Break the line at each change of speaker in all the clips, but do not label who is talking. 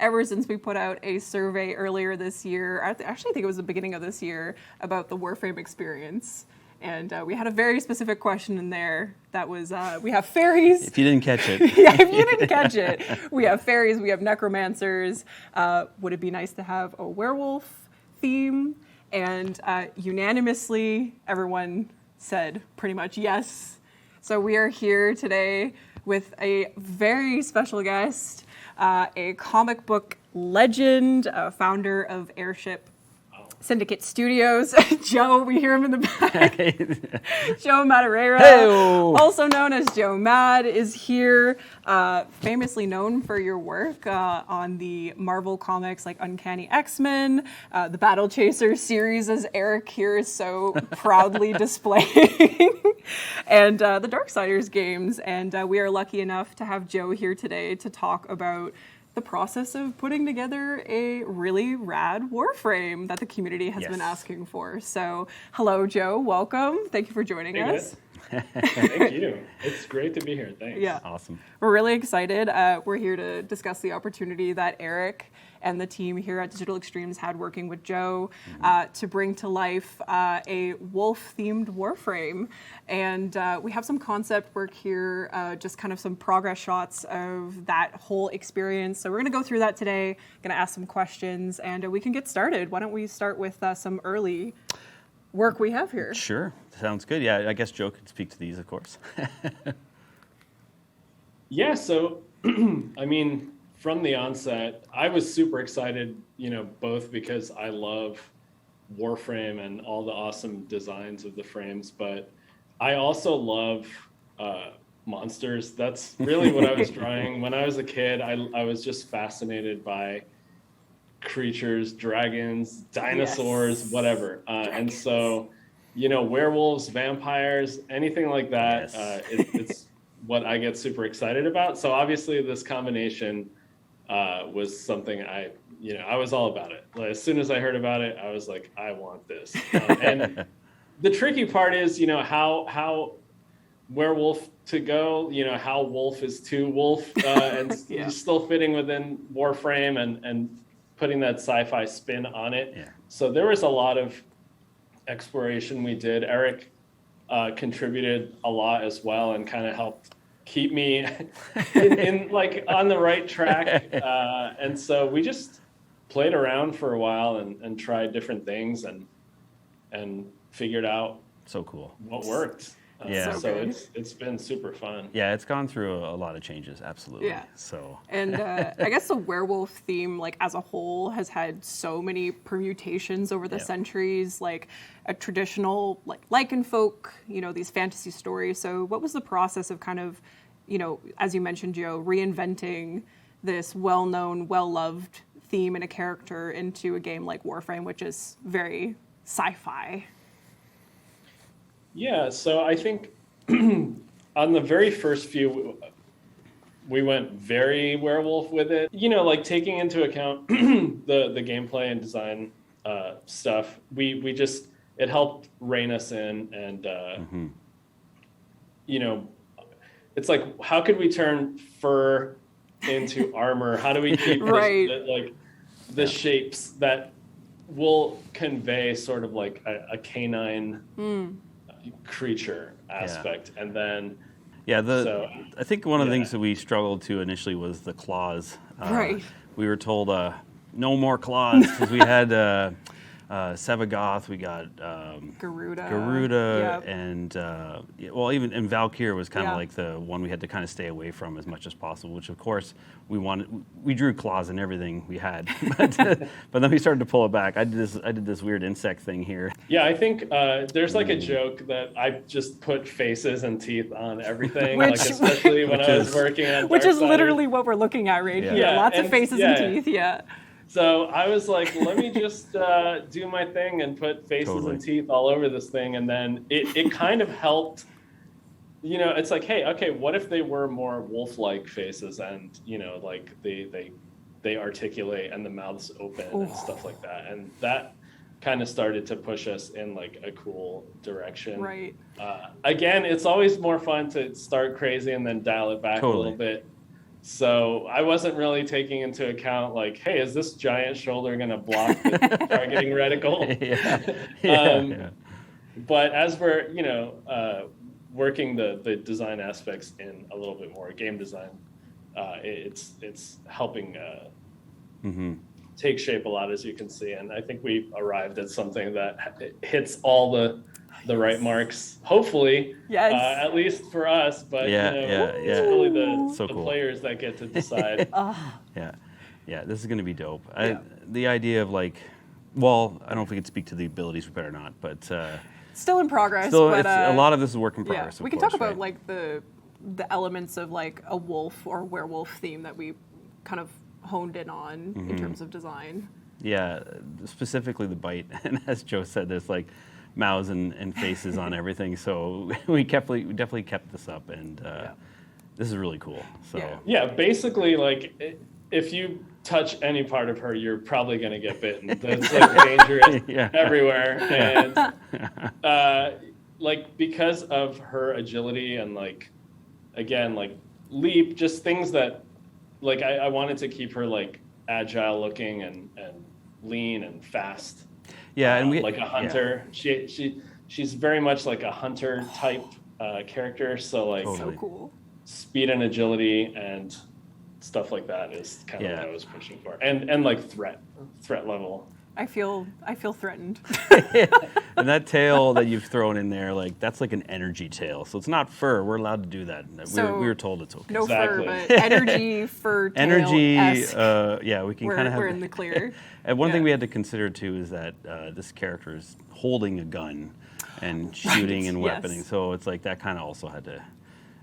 ever since we put out a survey earlier this year. I actually think it was the beginning of this year about the Warframe experience. And we had a very specific question in there that was, we have fairies.
If you didn't catch it.
Yeah, if you didn't catch it. We have fairies, we have necromancers. Would it be nice to have a werewolf theme? And unanimously, everyone said pretty much yes. So we are here today with a very special guest, a comic book legend, founder of Airship Syndicate Studios. Joe, we hear him in the back. Joe Madureira,
Hey-o.
also known as Joe Mad, is here, famously known for your work on the Marvel comics like Uncanny X-Men, the Battle Chaser series, as Eric here is so proudly displaying, and the Darksiders games. And we are lucky enough to have Joe here today to talk about the process of putting together a really rad Warframe that the community has been asking for. So, hello, Joe. Welcome. Thank you for joining us.
Thank you. It's great to be here. Thanks.
Yeah.
Awesome.
We're really excited. We're here to discuss the opportunity that Eric and the team here at Digital Extremes had working with Joe to bring to life a wolf-themed Warframe. And we have some concept work here, just kind of some progress shots of that whole experience. So we're going to go through that today, going to ask some questions, and we can get started. Why don't we start with some early work we have here?
Sure. Sounds good. Yeah, I guess Joe could speak to these, of course.
Yeah, so, I mean, from the onset, I was super excited, both because I love Warframe and all the awesome designs of the frames, but I also love monsters. That's really what I was drawing. When I was a kid, I was just fascinated by creatures, dragons, dinosaurs, whatever. And so, werewolves, vampires, anything like that, it's what I get super excited about. So obviously this combination was something I was all about it. Like, as soon as I heard about it, I was like, I want this. And the tricky part is, how werewolf to go, how wolf is to wolf, and still fitting within Warframe and putting that sci-fi spin on it. Yeah. So there was a lot of exploration we did. Eric contributed a lot as well and kind of helped keep me in like on the right track. And so we just played around for a while and tried different things and figured out
so cool
what worked. So it's been super fun.
Yeah, it's gone through a lot of changes, absolutely.
Yeah.
So
and I guess the werewolf theme, like as a whole, has had so many permutations over the centuries, like a traditional like lycanfolk, these fantasy stories. So what was the process of kind of, as you mentioned, Joe, reinventing this well-known, well-loved theme and a character into a game like Warframe, which is very sci-fi?
Yeah, so I think on the very first few, we went very werewolf with it. Like taking into account the gameplay and design stuff, we just, it helped rein us in and, it's like, how could we turn fur into armor? How do we keep the shapes that will convey sort of like a canine creature aspect? And then
I think one of the things that we struggled to initially was the claws. We were told no more claws because we had Sevagoth, we got Garuda, and even Valkyr was kind of like the one we had to kind of stay away from as much as possible. Which of course we drew claws in everything we had, but then we started to pull it back. I did this weird insect thing here.
Yeah, I think there's like a joke that I just put faces and teeth on everything, especially when I was working on
which is literally what we're looking at right here. Lots of faces and teeth. Yeah.
So I was like, let me just do my thing and put faces and teeth all over this thing. And then it kind of helped, it's like, hey, okay, what if they were more wolf-like faces and, like they articulate and the mouth's open and stuff like that. And that kind of started to push us in like a cool direction.
Right.
Again, it's always more fun to start crazy and then dial it back a little bit. So I wasn't really taking into account like, hey, is this giant shoulder going to block the targeting reticle? But as we're, working the design aspects in a little bit more game design, it's helping take shape a lot, as you can see. And I think we arrived at something that hits all the right marks, hopefully, at least for us. But it's really the players that get to decide.
This is going to be dope. The idea of like, well, I don't know if we can speak to the abilities, we better not, but
still in progress.
Still,
but,
a lot of this is work in progress.
We can talk about like the elements of like a wolf or werewolf theme that we kind of honed in on in terms of design. Yeah,
specifically the bite, and as Joe said, there's like mouths and faces on everything. So we definitely kept this up, and this is really cool. So
basically, like if you touch any part of her, you're probably going to get bitten. That's like dangerous everywhere, and like because of her agility and like again like leap, just things that like I wanted to keep her like agile looking and lean and fast.
Yeah, and
like a hunter. She's very much like a hunter type character. So like
so cool.
Speed and agility and stuff like that is kind of what I was pushing for. And like threat level.
I feel threatened.
And that tail that you've thrown in there, like that's like an energy tail. So it's not fur. We're allowed to do that. We were told it's okay.
No fur, but energy fur tail.
Energy. We can kind of have.
We're in the clear.
And one thing we had to consider too is that this character is holding a gun and shooting and weaponing. So it's like that kind of also had to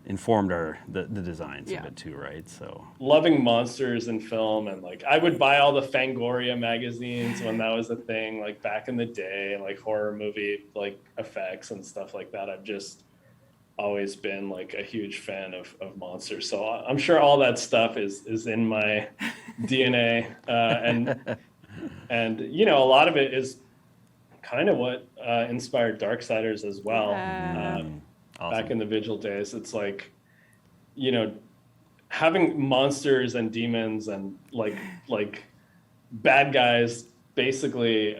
informed the designs of it too, right? So
loving monsters in film, and like I would buy all the Fangoria magazines when that was a thing, like back in the day, like horror movie like effects and stuff like that. I've just always been like a huge fan of monsters, so I'm sure all that stuff is in my DNA, and a lot of it is kind of what inspired Darksiders as well. Awesome. Back in the Vigil days, it's like, having monsters and demons and like bad guys basically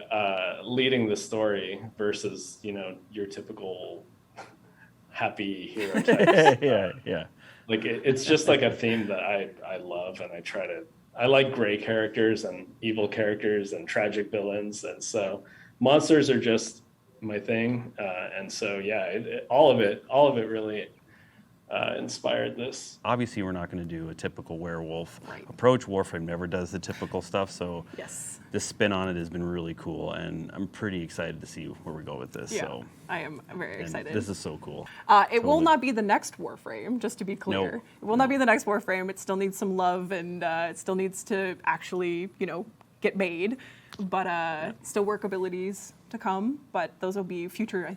leading the story versus your typical happy hero types. Like it's just like a theme that I love, and I like gray characters and evil characters and tragic villains, and so monsters are just my thing, and so all of it really inspired this.
Obviously, we're not going to do a typical werewolf approach. Warframe never does the typical stuff, so this spin on it has been really cool, and I'm pretty excited to see where we go with this.
Yeah,
so
I am very excited.
This is so cool.
It will not be the next Warframe, just to be clear.
No.
It will not be the next Warframe. It still needs some love, and it still needs to actually, get made. But still workabilities to come. But those will be future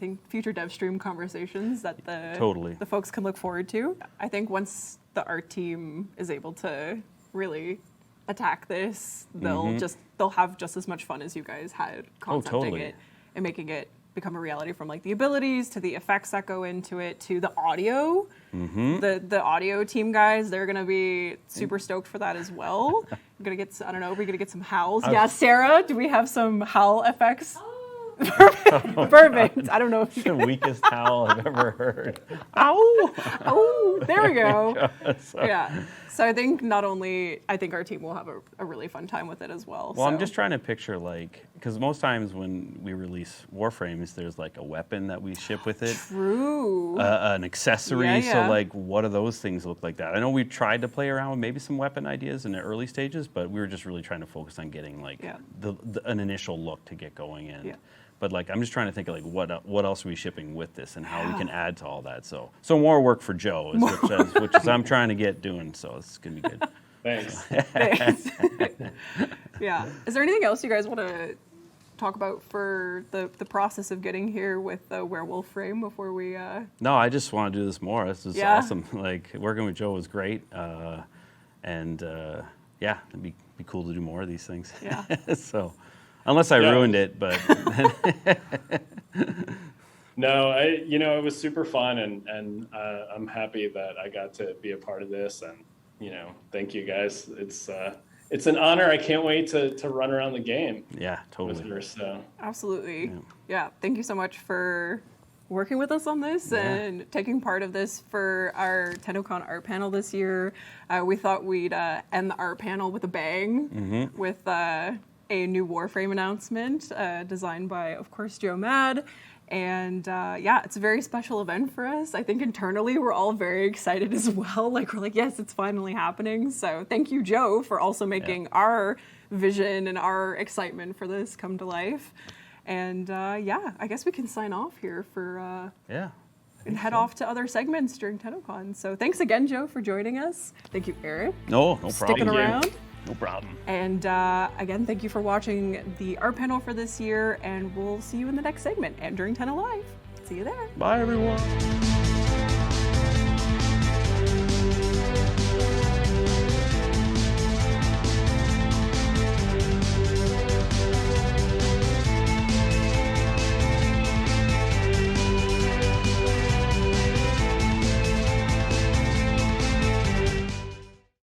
dev stream conversations that the folks can look forward to. I think once the art team is able to really attack this, they'll have just as much fun as you guys had concepting it and making it become a reality, from like the abilities to the effects that go into it to the audio. The audio team guys, they're gonna be super stoked for that as well. We're gonna get, I don't know, we're gonna get some howls. Sarah, do we have some howl effects? Perfect. I don't know if
the weakest howl I've ever heard.
Ow! Oh, there we go. So I think our team will have a really fun time with it as well.
Well, I'm just trying to picture, like, because most times when we release Warframes, there's like a weapon that we ship with it.
True.
An accessory. So like, what do those things look like that? I know we tried to play around with maybe some weapon ideas in the early stages, but we were just really trying to focus on getting like an initial look to get going in. But like, I'm just trying to think of like what else are we shipping with this and how we can add to all that. So more work for Joe, which is I'm trying to get doing. So it's gonna be good.
Thanks.
Is there anything else you guys want to talk about for the process of getting here with the werewolf frame before we?
No, I just want to do this more. This is awesome. Like working with Joe was great, and it'd be cool to do more of these things.
Yeah.
So. Unless I ruined it, but
no, it was super fun, and I'm happy that I got to be a part of this, and thank you guys. It's an honor. I can't wait to run around the game.
Yeah, totally.
With her, so.
Absolutely. Yeah. Thank you so much for working with us on this and taking part of this for our TennoCon art panel this year. We thought we'd end the art panel with a bang with a new Warframe announcement designed by, of course, Joe Mad. And it's a very special event for us. I think internally we're all very excited as well. Like, we're like, yes, it's finally happening. So thank you, Joe, for also making our vision and our excitement for this come to life. And I guess we can sign off here for and head off to other segments during TennoCon. So thanks again, Joe, for joining us. Thank you, Eric.
No problem.
Sticking around.
No problem.
And again, thank you for watching the art panel for this year, and we'll see you in the next segment and during Tenno Live. See you there.
Bye, everyone.